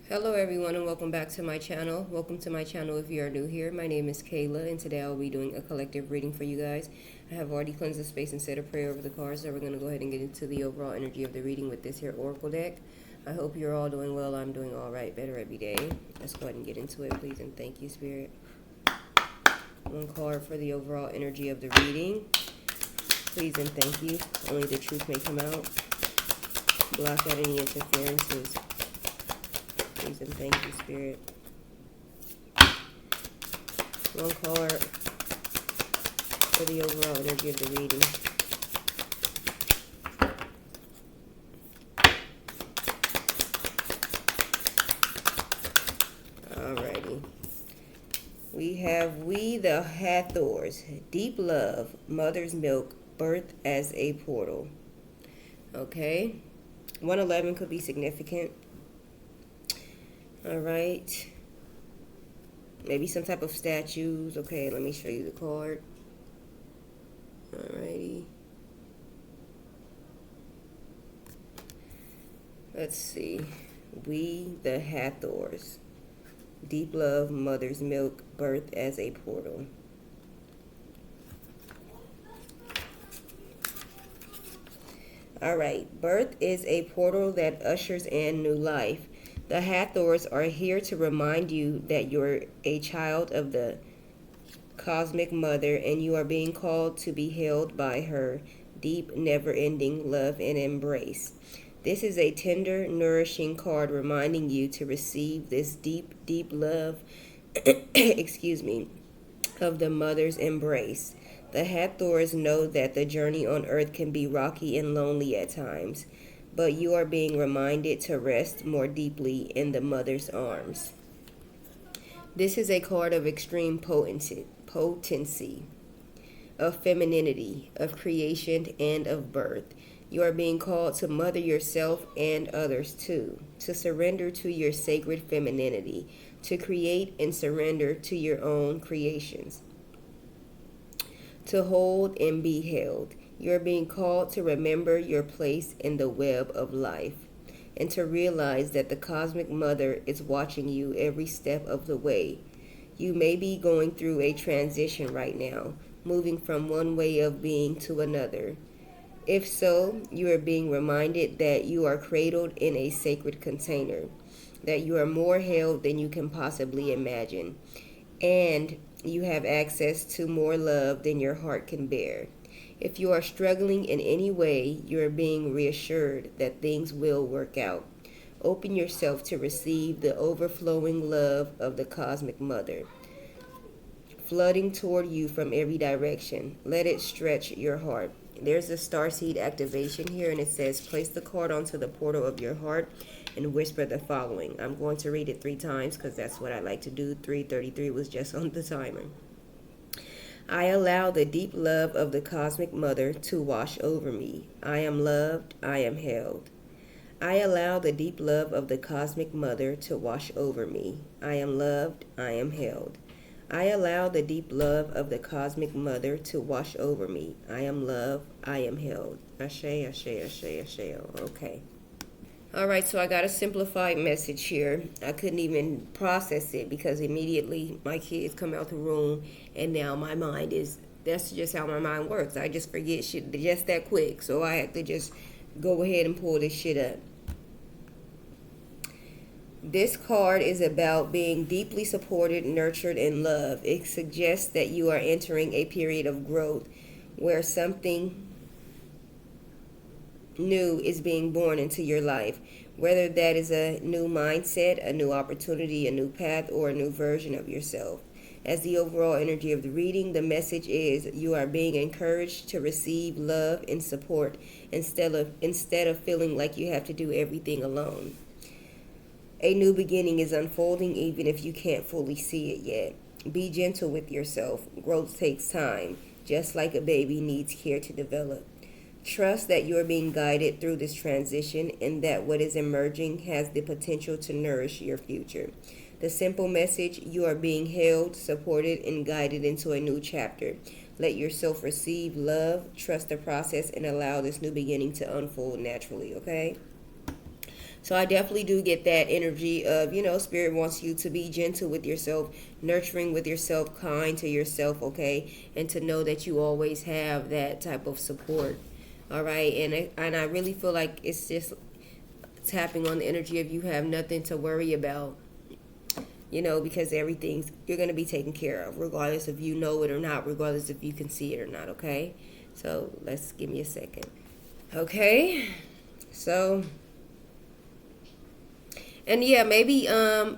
Hello everyone and welcome back to my channel. Welcome to my channel if you are new here. My name is Kayla and today I'll be doing a collective reading for you guys. I have already cleansed the space and said a prayer over the cards, so we're going to go ahead and get into the overall energy of the reading with this here Oracle deck. I hope you're all doing well. I'm doing alright, better every day. Let's go ahead and get into it, please, and thank you, Spirit. One card for the overall energy of the reading. Please and thank you. Only the truth may come out. Block out any interferences. Please and thank you, Spirit. One card for the overall energy of the reading. Alrighty. We the Hathors. Deep love, mother's milk, birth as a portal. Okay. 111 could be significant. Alright. Maybe some type of statues. Okay, let me show you the card. Alrighty. Let's see. We the Hathors. Deep love, mother's milk, birth as a portal. Alright. Birth is a portal that ushers in new life. The Hathors are here to remind you that you're a child of the cosmic mother and you are being called to be held by her deep, never-ending love and embrace. This is a tender, nourishing card reminding you to receive this deep, deep love, excuse me, of the mother's embrace. The Hathors know that the journey on earth can be rocky and lonely at times, but you are being reminded to rest more deeply in the mother's arms. This is a card of extreme potency, of femininity, of creation, and of birth. You are being called to mother yourself and others too, to surrender to your sacred femininity, to create and surrender to your own creations, to hold and be held. You are being called to remember your place in the web of life and to realize that the cosmic mother is watching you every step of the way. You may be going through a transition right now, moving from one way of being to another. If so, you are being reminded that you are cradled in a sacred container, that you are more held than you can possibly imagine, and you have access to more love than your heart can bear. If you are struggling in any way, you are being reassured that things will work out. Open yourself to receive the overflowing love of the cosmic mother, flooding toward you from every direction. Let it stretch your heart. There's a starseed activation here, and it says, place the card onto the portal of your heart and whisper the following. I'm going to read it 3 times because that's what I like to do. 333 was just on the timer. I allow the deep love of the cosmic mother to wash over me. I am loved. I am held. I allow the deep love of the cosmic mother to wash over me. I am loved. I am held. I allow the deep love of the cosmic mother to wash over me. I am loved. I am held. Ashe, ashe, ashe, ashe. Okay. Alright, so I got a simplified message here. I couldn't even process it because immediately my kids come out the room and now my mind is, that's just how my mind works. I just forget shit just that quick. So I have to just go ahead and pull this shit up. This card is about being deeply supported, nurtured, and loved. It suggests that you are entering a period of growth where something new is being born into your life, whether that is a new mindset, a new opportunity, a new path, or a new version of yourself. As the overall energy of the reading, the message is you are being encouraged to receive love and support instead of feeling like you have to do everything alone. A new beginning is unfolding even if you can't fully see it yet. Be gentle with yourself. Growth takes time, just like a baby needs care to develop. Trust that you are being guided through this transition and that what is emerging has the potential to nourish your future. The simple message, you are being held, supported, and guided into a new chapter. Let yourself receive love, trust the process, and allow this new beginning to unfold naturally, okay? So I definitely do get that energy of, Spirit wants you to be gentle with yourself, nurturing with yourself, kind to yourself, okay? And to know that you always have that type of support. All right, and I really feel like it's just tapping on the energy of you have nothing to worry about, because everything's you're going to be taken care of, regardless if you know it or not, regardless if you can see it or not, okay? So let's give me a second. Okay, so, and yeah, maybe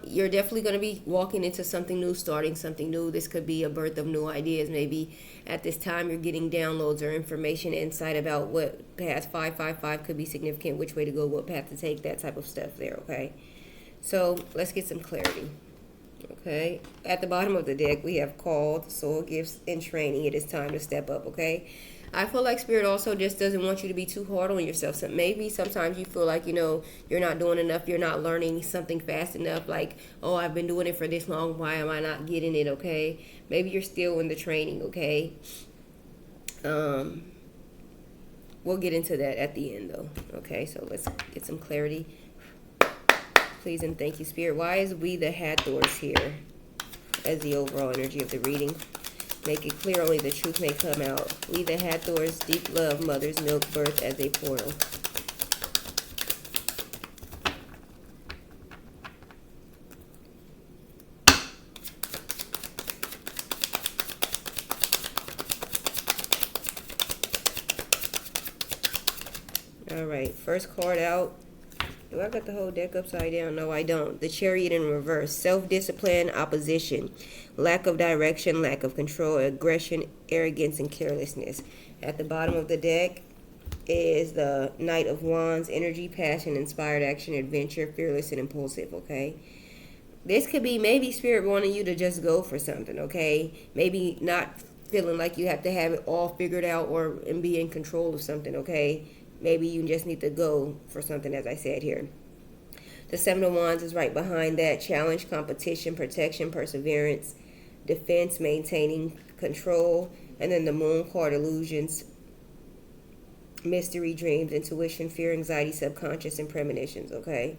you're definitely going to be walking into something new, starting something new. This could be a birth of new ideas. Maybe at this time you're getting downloads or information, insight about what path 555 could be significant, which way to go, what path to take, that type of stuff there, okay? So let's get some clarity. Okay, at the bottom of the deck we have called, soul gifts, and training. It is time to step up, okay? I feel like Spirit also just doesn't want you to be too hard on yourself. So maybe sometimes you feel like, you're not doing enough, you're not learning something fast enough. Like, oh, I've been doing it for this long, why am I not getting it, okay? Maybe you're still in the training, okay? We'll get into that at the end, though. Okay, so let's get some clarity. Please and thank you, Spirit. Why is we the Hathors here as the overall energy of the reading? Make it clear only the truth may come out. We the Hathors, deep love, mother's milk, birth as a portal. All right, first card out. Do I got the whole deck upside down? No, I don't. The Chariot in reverse. Self-discipline, opposition, lack of direction, lack of control, aggression, arrogance, and carelessness. At the bottom of the deck is the Knight of Wands, energy, passion, inspired action, adventure, fearless, and impulsive, okay? This could be maybe Spirit wanting you to just go for something, okay? Maybe not feeling like you have to have it all figured out and be in control of something, okay? Maybe you just need to go for something, as I said here. The Seven of Wands is right behind that. Challenge, competition, protection, perseverance, defense, maintaining control. And then the Moon card, illusions, mystery, dreams, intuition, fear, anxiety, subconscious, and premonitions, okay?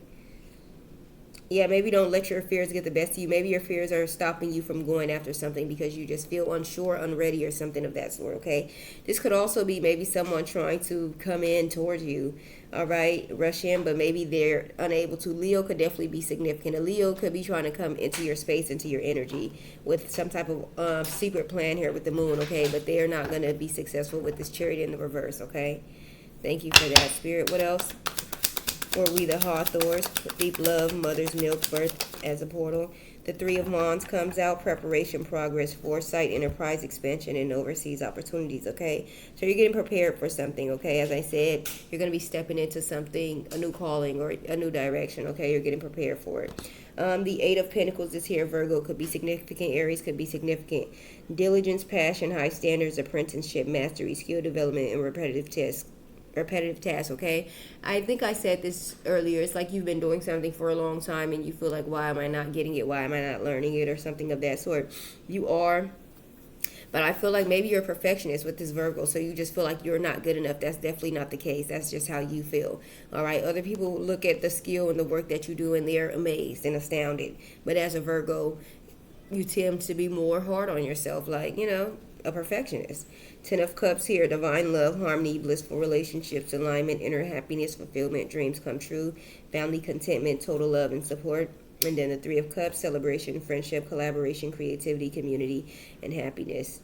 Yeah, maybe don't let your fears get the best of you. Maybe your fears are stopping you from going after something because you just feel unsure, unready, or something of that sort, okay? This could also be maybe someone trying to come in towards you, all right? Rush in, but maybe they're unable to. Leo could definitely be significant. A Leo could be trying to come into your space, into your energy with some type of secret plan here with the Moon, okay? But they are not going to be successful with this Chariot in the reverse, okay? Thank you for that, Spirit. What else? Or we the Hathors, deep love, mother's milk, birth as a portal. The Three of Wands comes out, preparation, progress, foresight, enterprise, expansion, and overseas opportunities, okay? So you're getting prepared for something, okay? As I said, you're going to be stepping into something, a new calling or a new direction, okay? You're getting prepared for it. The Eight of Pentacles is here, Virgo. Could be significant. Aries could be significant. Diligence, passion, high standards, apprenticeship, mastery, skill development, and repetitive tasks, okay? I think I said this earlier. It's like you've been doing something for a long time and you feel like, why am I not getting it? Why am I not learning it? Or something of that sort. You are, but I feel like maybe you're a perfectionist with this Virgo, so you just feel like you're not good enough. That's definitely not the case. That's just how you feel, all right? Other people look at the skill and the work that you do and they're amazed and astounded. But as a Virgo, you tend to be more hard on yourself, like, a perfectionist. Ten of Cups here, divine love, harmony, blissful relationships, alignment, inner happiness, fulfillment, dreams come true, family contentment, total love and support. And then the Three of Cups, celebration, friendship, collaboration, creativity, community, and happiness.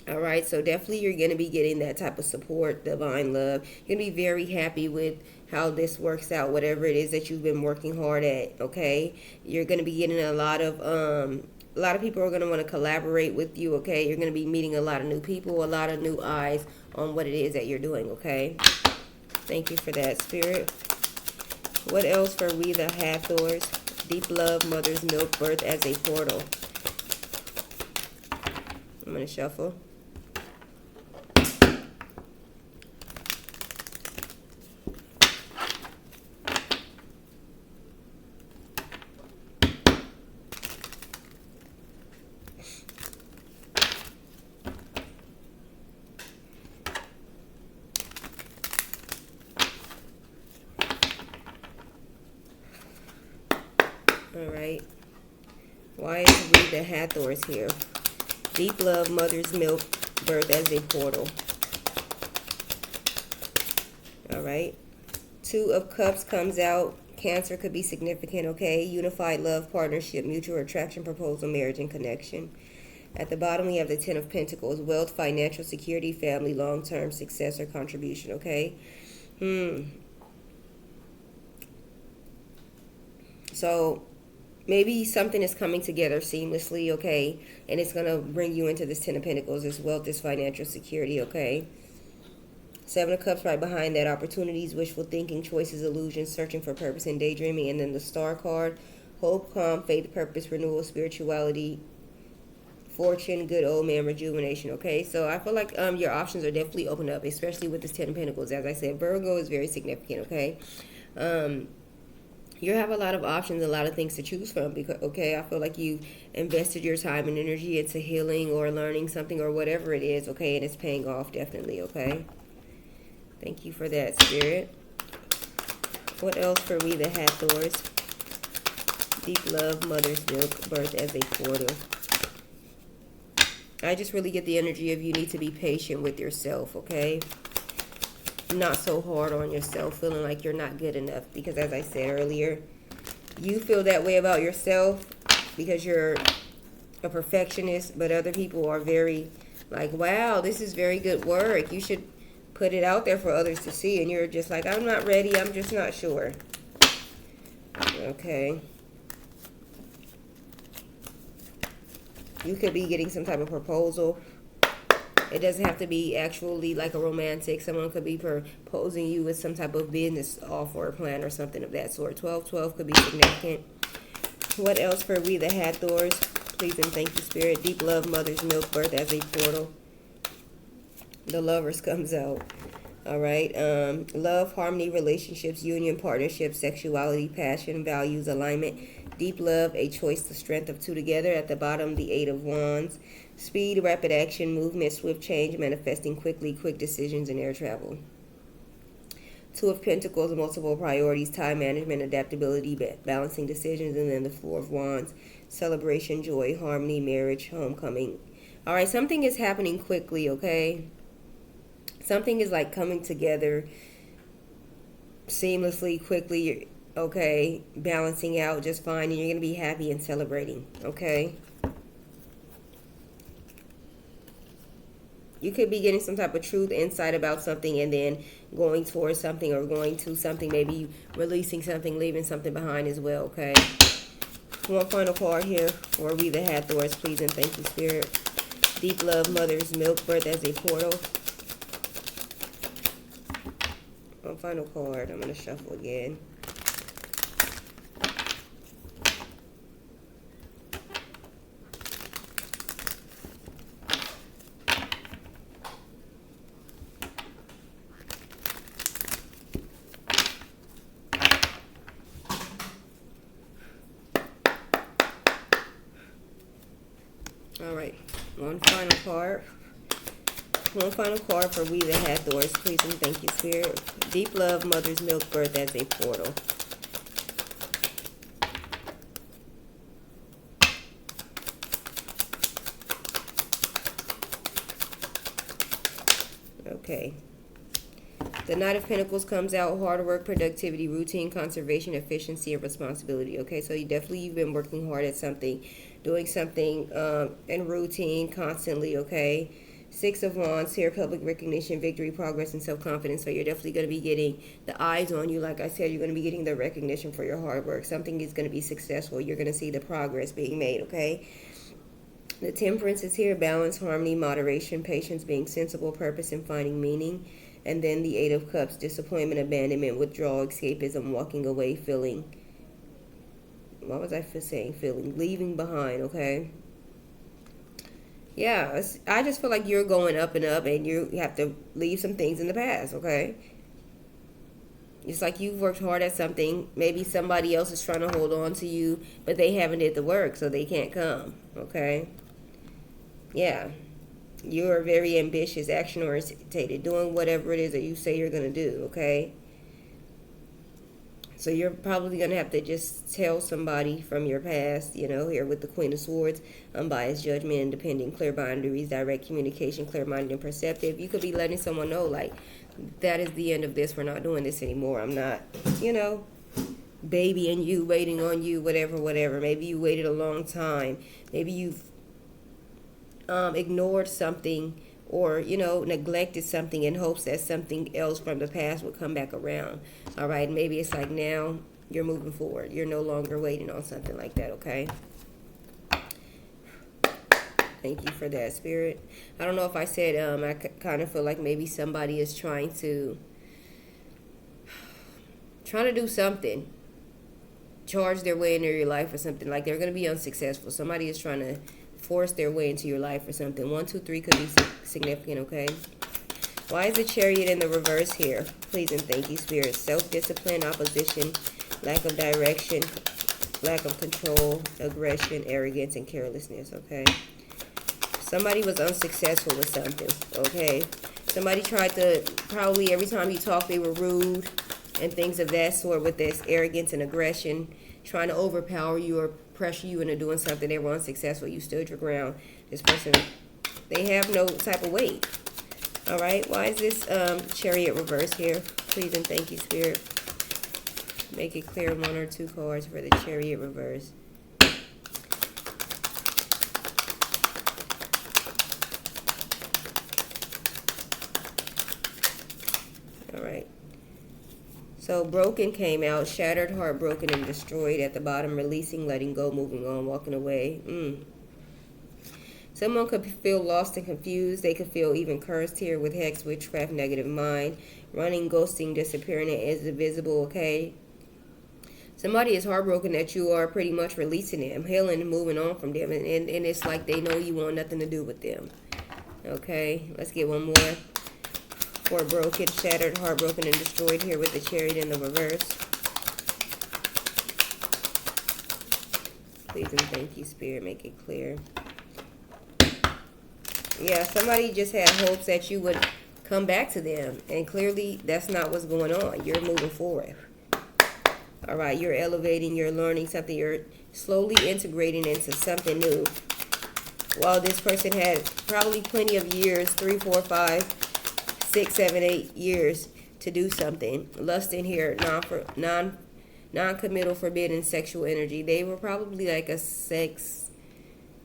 All right, so definitely you're going to be getting that type of support, divine love. You're going to be very happy with how this works out, whatever it is that you've been working hard at, okay? You're going to be getting a lot of people are going to want to collaborate with you, okay? You're going to be meeting a lot of new people, a lot of new eyes on what it is that you're doing, okay? Thank you for that, Spirit. What else for we the Hathors? Deep love, mother's milk, birth as a portal. I'm going to shuffle. All right. Why is we the Hathors here? Deep love, mother's milk, birth as a portal. All right. Two of Cups comes out. Cancer could be significant, okay? Unified love, partnership, mutual attraction, proposal, marriage, and connection. At the bottom, we have the Ten of Pentacles. Wealth, financial security, family, long-term success or contribution, okay? So maybe something is coming together seamlessly, okay? And it's going to bring you into this Ten of Pentacles. This wealth, this financial security, okay? Seven of Cups right behind that. Opportunities, wishful thinking, choices, illusions, searching for purpose, and daydreaming. And then the Star card. Hope, calm, faith, purpose, renewal, spirituality, fortune, good old man, rejuvenation, okay? So I feel like your options are definitely open up, especially with this Ten of Pentacles. As I said, Virgo is very significant, okay? You have a lot of options, a lot of things to choose from, because, okay, I feel like you invested your time and energy into healing or learning something or whatever it is, okay, and it's paying off definitely, okay? Thank you for that, Spirit. What else for we the Hathors? Deep love, mother's milk, birth as a portal. I just really get the energy of you need to be patient with yourself, okay? Not so hard on yourself, feeling like you're not good enough. Because as I said earlier, you feel that way about yourself because you're a perfectionist, but other people are very like, wow, this is very good work. You should put it out there for others to see. And you're just like, I'm not ready. I'm just not sure. Okay. You could be getting some type of proposal. It doesn't have to be actually like a romantic. Someone could be proposing you with some type of business offer or plan or something of that sort. 12-12 could be significant. What else for we the Hathors? Please and thank you, Spirit. Deep love, mother's milk, birth as a portal. The Lovers comes out. All right. Love, harmony, relationships, union, partnership, sexuality, passion, values, alignment. Deep love, a choice, the strength of two together. At the bottom, the Eight of Wands. Speed, rapid action, movement, swift change, manifesting quickly, quick decisions, and air travel. Two of Pentacles, multiple priorities, time management, adaptability, balancing decisions. And then the Four of Wands, celebration, joy, harmony, marriage, homecoming. All right, something is happening quickly, okay? Something is like coming together seamlessly, quickly, okay? Balancing out just fine, and you're going to be happy and celebrating, okay? You could be getting some type of truth, insight about something, and then going towards something or going to something, maybe releasing something, leaving something behind as well, okay? One final card here for we the Hathors, please and thank you, Spirit. Deep love, mother's milk, birth as a portal. One final card. I'm going to shuffle again. All right, one final card. One final card for we the Hathors, please and thank you, Spirit. Deep love, mother's milk, birth as a portal. Okay. The Knight of Pentacles comes out. Hard work, productivity, routine, conservation, efficiency, and responsibility. Okay, so you've been working hard at something, doing something in routine constantly, okay? Six of Wands here, public recognition, victory, progress, and self-confidence. So you're definitely going to be getting the eyes on you. Like I said, you're going to be getting the recognition for your hard work. Something is going to be successful. You're going to see the progress being made, okay? The Temperance is here, balance, harmony, moderation, patience, being sensible, purpose, and finding meaning. And then the Eight of Cups, disappointment, abandonment, withdrawal, escapism, walking away, feeling. What was I saying? Feeling, leaving behind, okay? Yeah, I just feel like you're going up and up, and you have to leave some things in the past, okay? It's like you've worked hard at something. Maybe somebody else is trying to hold on to you, but they haven't did the work, so they can't come, okay? Yeah. You're very ambitious, action-oriented, doing whatever it is that you say you're going to do, okay? So you're probably going to have to just tell somebody from your past, here with the Queen of Swords, unbiased judgment, independent, clear boundaries, direct communication, clear-minded and perceptive. You could be letting someone know, like, that is the end of this. We're not doing this anymore. I'm not, babying you, waiting on you, whatever. Maybe you waited a long time. Maybe you've ignored something or, neglected something in hopes that something else from the past would come back around. All right, maybe it's like now you're moving forward. You're no longer waiting on something like that, okay? Thank you for that, Spirit. I don't know if I said, I kind of feel like maybe somebody is trying to do something. Charge their way into your life or something. Like they're going to be unsuccessful. Somebody is trying to force their way into your life or something. 1, 2, 3 could be significant, okay? Why is the Chariot in the reverse here? Please and thank you, Spirit. Self-discipline, opposition, lack of direction, lack of control, aggression, arrogance, and carelessness, okay? Somebody was unsuccessful with something, okay? Somebody tried to, probably every time you talk, they were rude and things of that sort with this arrogance and aggression, trying to overpower you or pressure you into doing something. They were unsuccessful. You stood your ground. This person, they have no type of weight. All right. Why is this Chariot reverse here? Please and thank you, Spirit. Make it clear 1 or 2 cards for the Chariot reverse. All right. So broken came out, shattered, heartbroken, and destroyed at the bottom, releasing, letting go, moving on, walking away. Someone could feel lost and confused. They could feel even cursed here with hex, witchcraft, negative mind, running, ghosting, disappearing, and is invisible, okay? Somebody is heartbroken that you are pretty much releasing them, healing and moving on from them. And it's like they know you want nothing to do with them. Okay, let's get one more. For broken, shattered, heartbroken, and destroyed here with the Chariot in the reverse. Please and thank you, Spirit. Make it clear. Yeah, somebody just had hopes that you would come back to them. And clearly, that's not what's going on. You're moving forward. All right, you're elevating. You're learning something. You're slowly integrating into something new. While this person had probably plenty of years, 3, 4, 5, 6, 7, 8 years to do something. Lust in here, non-committal, forbidden sexual energy. They were probably like a sex,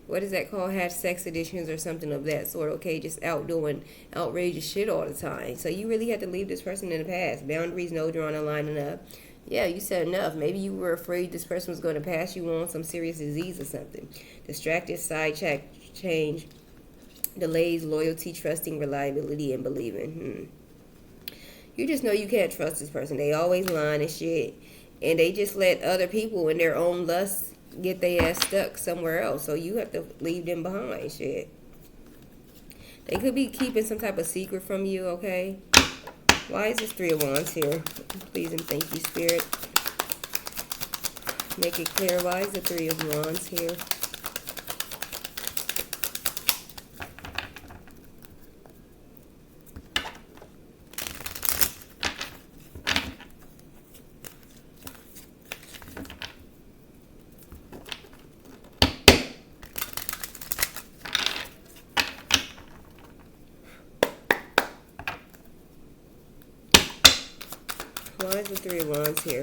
what is that called? Had sex addictions or something of that sort. Okay, just out doing outrageous shit all the time. So you really had to leave this person in the past. Boundaries, no drawing a line enough. Yeah, you said enough. Maybe you were afraid this person was going to pass you on some serious disease or something. Distracted, sidetrack, change. Delays, loyalty, trusting, reliability, and believing. You just know you can't trust this person. They always lying and shit. And they just let other people in their own lust get their ass stuck somewhere else. So you have to leave them behind, shit. They could be keeping some type of secret from you, okay? Why is this 3 of Wands here? Please and thank you, Spirit. Make it clear. Why is the 3 of Wands here? Why is the 3 of Wands here?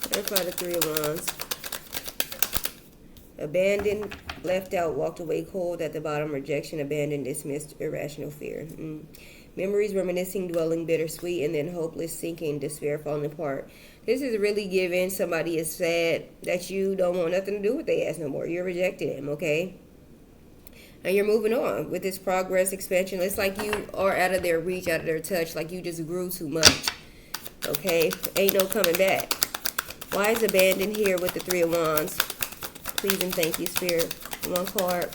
That's why the 3 of Wands. Abandoned, left out, walked away cold at the bottom, rejection, abandoned, dismissed, irrational fear. Memories, reminiscing, dwelling, bittersweet, and then hopeless, sinking, despair, falling apart. This is really giving somebody is sad that you don't want nothing to do with their ass no more. You're rejecting them, okay? And you're moving on with this progress, expansion. It's like you are out of their reach, out of their touch, like you just grew too much, okay? Ain't no coming back. Why is abandoned here with the 3 of Wands? Please and thank you, Spirit. One card.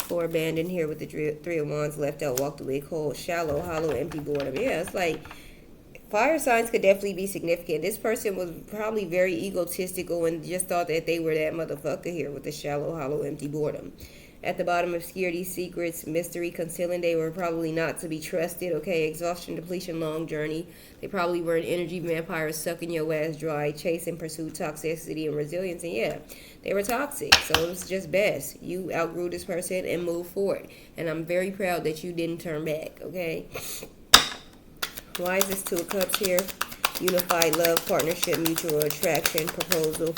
For abandoned here with the 3 of Wands, left out, walked away cold, shallow, hollow, empty, boredom. Yeah, it's like Fire signs could definitely be significant. This person was probably very egotistical and just thought that they were that motherfucker here with the shallow, hollow, empty boredom. At the bottom, obscurity, secrets, mystery, concealing. They were probably not to be trusted. Okay, exhaustion, depletion, long journey. They probably were an energy vampire sucking your ass dry, chasing, pursuit, toxicity, and resilience. And yeah, they were toxic. So it was just best. You outgrew this person and moved forward. And I'm very proud that you didn't turn back. Okay. Why is this Two of Cups here? Unified love, partnership, mutual attraction, proposal,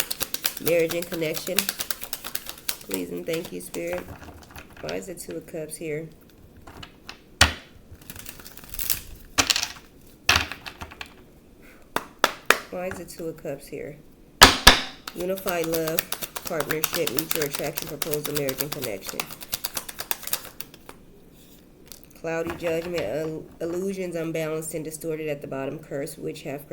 marriage, and connection. Please and thank you, Spirit. Why is it Two of Cups here? Why is it Two of Cups here? Unified love, partnership, mutual attraction, proposal, marriage, and connection. Cloudy judgment, illusions, unbalanced and distorted at the bottom. Curse, witchcraft,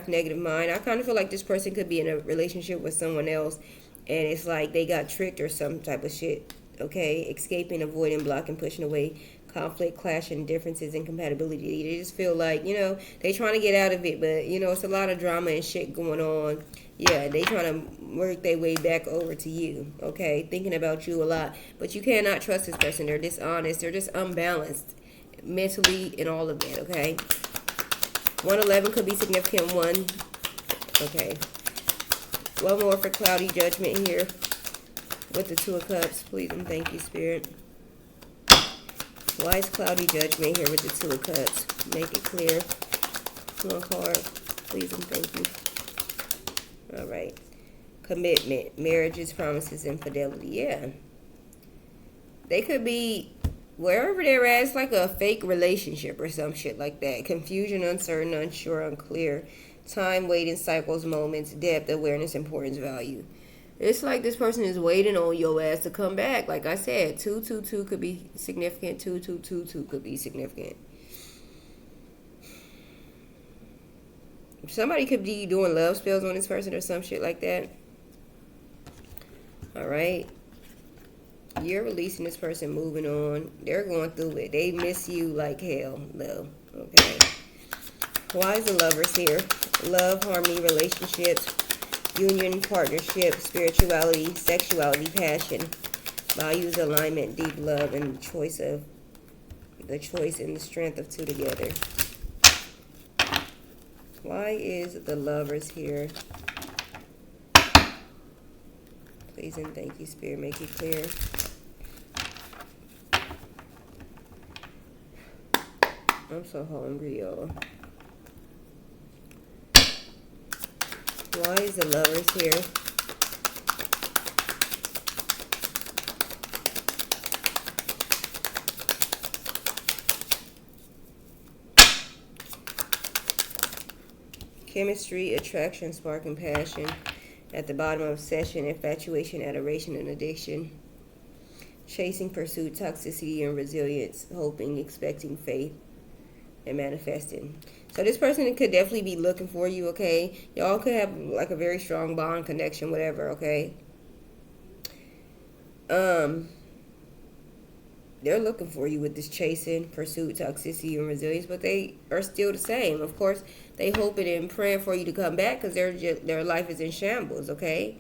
negative mind. I kind of feel like this person could be in a relationship with someone else, and it's like they got tricked or some type of shit. Okay, escaping, avoiding, blocking, pushing away, conflict, clashing, differences, incompatibility. They just feel like, they trying to get out of it, but, it's a lot of drama and shit going on. Yeah, they trying to work their way back over to you, okay? Thinking about you a lot. But you cannot trust this person. They're dishonest. They're just unbalanced mentally and all of that, okay? 111 could be significant. One. Okay. One more for cloudy judgment here with the Two of Cups. Please and thank you, Spirit. Why is cloudy judgment here with the Two of Cups? Make it clear. One card. Please and thank you. All right. Commitment, marriages, promises, and fidelity. Yeah. They could be wherever they're at. It's like a fake relationship or some shit like that. Confusion, uncertain, unsure, unclear. Time, waiting, cycles, moments, depth, awareness, importance, value. It's like this person is waiting on your ass to come back. Like I said, 222 could be significant. 2222 could be significant. Somebody could be doing love spells on this person or some shit like that. Alright. You're releasing this person, moving on. They're going through it. They miss you like hell, though. Okay. Why is the Lovers here? Love, harmony, relationships, union, partnership, spirituality, sexuality, passion, values, alignment, deep love, and the choice and the strength of two together. Why is the Lovers here? Please and thank you, Spirit. Make it clear. I'm so hungry, y'all. Why is the Lovers here? Chemistry, attraction, spark, and passion. At the bottom, obsession, infatuation, adoration, and addiction. Chasing, pursuit, toxicity, and resilience. Hoping, expecting, faith, and manifesting. So this person could definitely be looking for you, okay? Y'all could have like a very strong bond, connection, whatever, okay? They're looking for you with this chasing, pursuit, toxicity, and resilience, but they are still the same. Of course, they hoping and praying for you to come back because their life is in shambles, okay?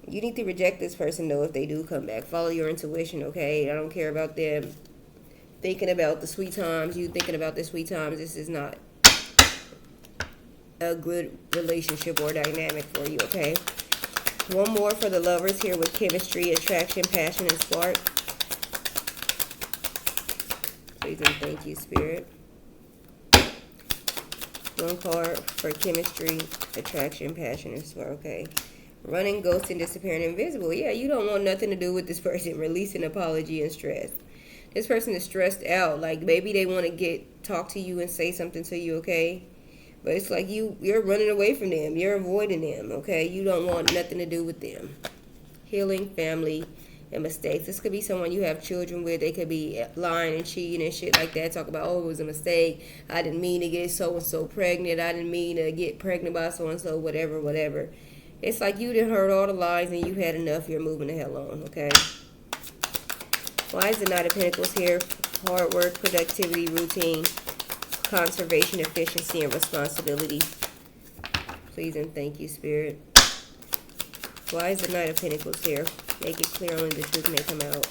You need to reject this person, though, if they do come back. Follow your intuition, okay? I don't care about them thinking about the sweet times. You thinking about the sweet times. This is not a good relationship or dynamic for you, okay? One more for the Lovers here with chemistry, attraction, passion, and spark. Please and thank you, Spirit. One card for chemistry, attraction, passion, and spark, okay? Running, ghosting, disappearing, invisible. Yeah, you don't want nothing to do with this person. Releasing, apology, and stress. This person is stressed out. Like, maybe they want to talk to you and say something to you, okay? But it's like you're running away from them. You're avoiding them, okay? You don't want nothing to do with them. Healing, family, and mistakes. This could be someone you have children with. They could be lying and cheating and shit like that. Talk about, oh, it was a mistake. I didn't mean to get so-and-so pregnant. I didn't mean to get pregnant by so-and-so, whatever. It's like you done heard all the lies and you had enough. You're moving the hell on, okay? Why is the Knight of Pentacles here? Hard work, productivity, routine, conservation, efficiency, and responsibility. Please and thank you, Spirit. Why is the Knight of Pentacles here? Make it clear, only the truth may come out.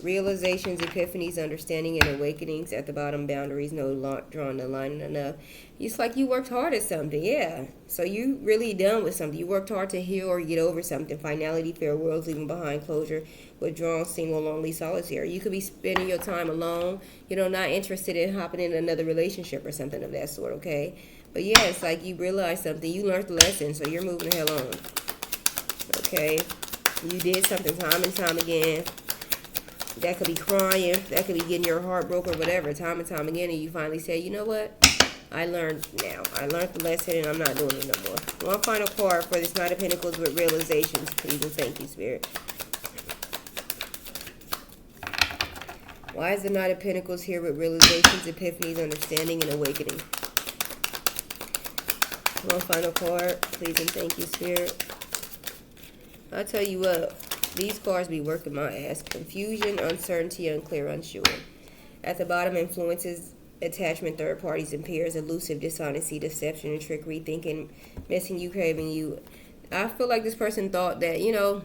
Realizations, epiphanies, understanding, and awakenings. At the bottom, boundaries, no drawing the line enough. It's like you worked hard at something, yeah. So you really done with something. You worked hard to heal or get over something. Finality, farewells, leaving behind closure, withdrawn, single, lonely, solitary. You could be spending your time alone, not interested in hopping in another relationship or something of that sort, okay? But yeah, it's like you realized something. You learned the lesson, so you're moving the hell on. Okay? You did something time and time again. That could be crying. That could be getting your heart broken, whatever, time and time again. And you finally say, you know what? I learned now. I learned the lesson and I'm not doing it no more. One final card for this Knight of Pentacles with realizations. Please and thank you, Spirit. Why is the Knight of Pentacles here with realizations, epiphanies, understanding, and awakening? One final card. Please and thank you, Spirit. I'll tell you what. These cards be working my ass. Confusion, uncertainty, unclear, unsure. At the bottom, influences, attachment, third parties, and peers, elusive, dishonesty, deception, and trickery, thinking, missing you, craving you. I feel like this person thought that,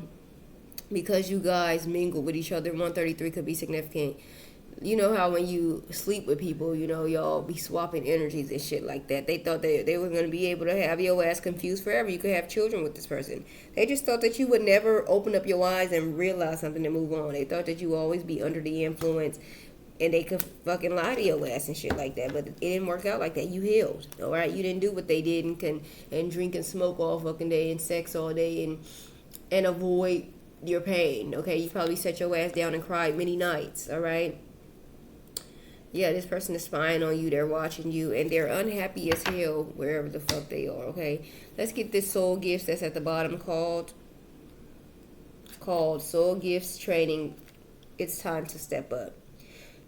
because you guys mingle with each other, 133 could be significant. You know how when you sleep with people, y'all be swapping energies and shit like that. They thought that they were going to be able to have your ass confused forever. You could have children with this person. They just thought that you would never open up your eyes and realize something and move on. They thought that you would always be under the influence and they could fucking lie to your ass and shit like that. But it didn't work out like that. You healed, all right? You didn't do what they did and drink and smoke all fucking day and sex all day and avoid your pain, okay? You probably set your ass down and cried many nights, all right? Yeah, this person is spying on you. They're watching you. And they're unhappy as hell wherever the fuck they are, okay? Let's get this soul gifts that's at the bottom called Soul Gifts Training. It's time to step up.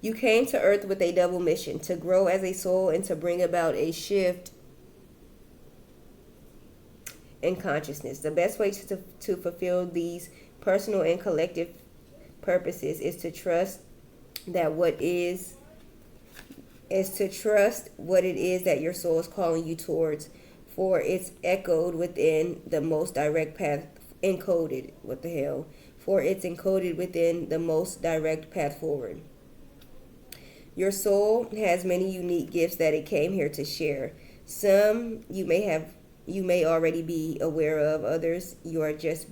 You came to Earth with a double mission, to grow as a soul and to bring about a shift in consciousness. The best way to fulfill these personal and collective purposes is to trust that what it is that your soul is calling you towards, for it's echoed within the most direct path, encoded, for it's encoded within the most direct path forward. Your soul has many unique gifts that it came here to share. Some you may already be aware of, others you are just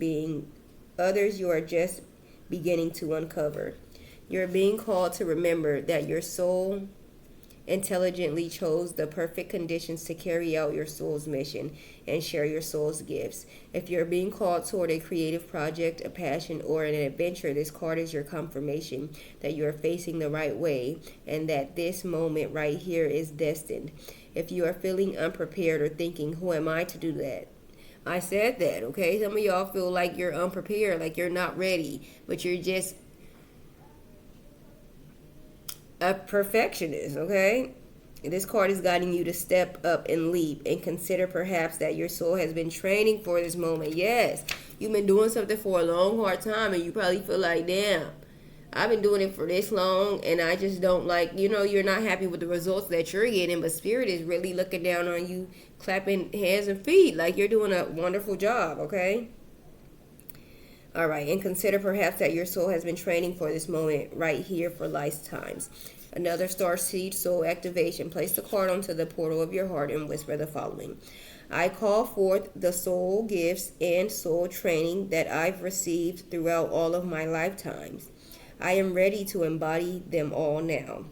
beginning to uncover. You're being called to remember that your soul intelligently chose the perfect conditions to carry out your soul's mission and share your soul's gifts. If you're being called toward a creative project, a passion, or an adventure, this card is your confirmation that you are facing the right way and that this moment right here is destined. If you are feeling unprepared or thinking, who am I to do that? I said that, okay? Some of y'all feel like you're unprepared, like you're not ready, but you're just a perfectionist, okay? This card is guiding you to step up and leap and consider perhaps that your soul has been training for this moment. Yes, you've been doing something for a long, hard time and you probably feel like, damn, I've been doing it for this long and I just don't you're not happy with the results that you're getting, but Spirit is really looking down on you, clapping hands and feet like you're doing a wonderful job, okay? All right, and consider perhaps that your soul has been training for this moment right here for lifetimes. Another star seed soul activation. Place the card onto the portal of your heart and whisper the following. I call forth the soul gifts and soul training that I've received throughout all of my lifetimes. I am ready to embody them all now,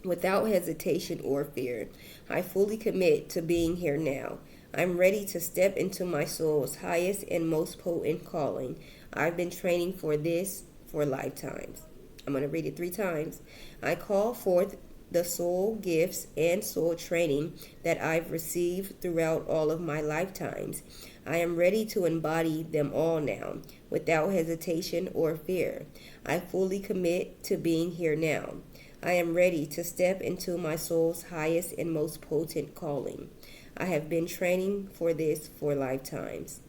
without hesitation or fear. I fully commit to being here now. I'm ready to step into my soul's highest and most potent calling. I've been training for this for lifetimes. I'm going to read it 3 times. I call forth the soul gifts and soul training that I've received throughout all of my lifetimes. I am ready to embody them all now, without hesitation or fear. I fully commit to being here now. I am ready to step into my soul's highest and most potent calling. I have been training for this for lifetimes.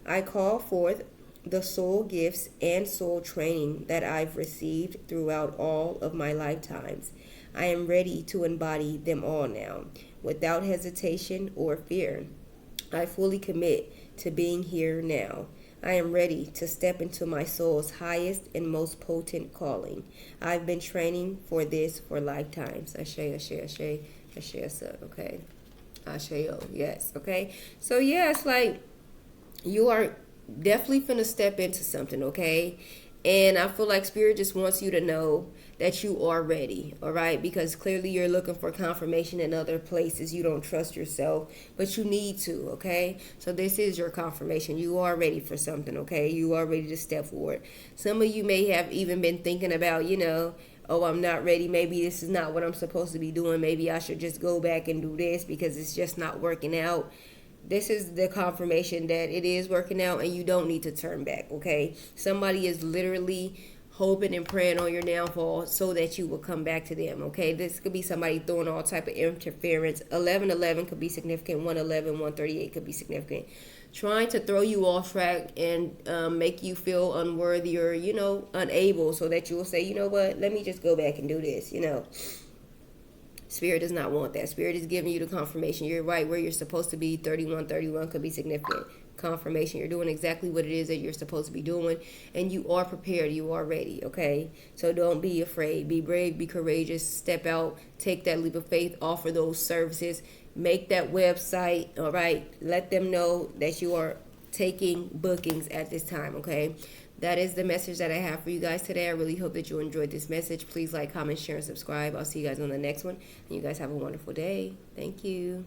I call forth the soul gifts and soul training that I've received throughout all of my lifetimes. I am ready to embody them all now, without hesitation or fear. I fully commit to being here now. I am ready to step into my soul's highest and most potent calling. I've been training for this for lifetimes. Ashe, ashe, ashe, ashe, ashe, okay. Asheo, yes, okay. So yeah, it's like you are definitely finna step into something, okay? And I feel like Spirit just wants you to know that you are ready, all right? Because clearly you're looking for confirmation in other places. You don't trust yourself, but you need to, okay? So this is your confirmation. You are ready for something, okay? You are ready to step forward. Some of you may have even been thinking about, oh, I'm not ready. Maybe this is not what I'm supposed to be doing. Maybe I should just go back and do this because it's just not working out. This is the confirmation that it is working out and you don't need to turn back, okay? Somebody is literally hoping and praying on your downfall so that you will come back to them, okay? This could be somebody throwing all type of interference. 1111 could be significant. 111, 138 could be significant. Trying to throw you off track and make you feel unworthy or, unable, so that you will say, you know what, let me just go back and do this, Spirit does not want that. Spirit is giving you the confirmation. You're right where you're supposed to be. 3131 could be significant. Confirmation. You're doing exactly what it is that you're supposed to be doing. And you are prepared. You are ready. Okay? So don't be afraid. Be brave. Be courageous. Step out. Take that leap of faith. Offer those services. Make that website. All right? Let them know that you are taking bookings at this time. Okay? That is the message that I have for you guys today. I really hope that you enjoyed this message. Please like, comment, share, and subscribe. I'll see you guys on the next one. And you guys have a wonderful day. Thank you.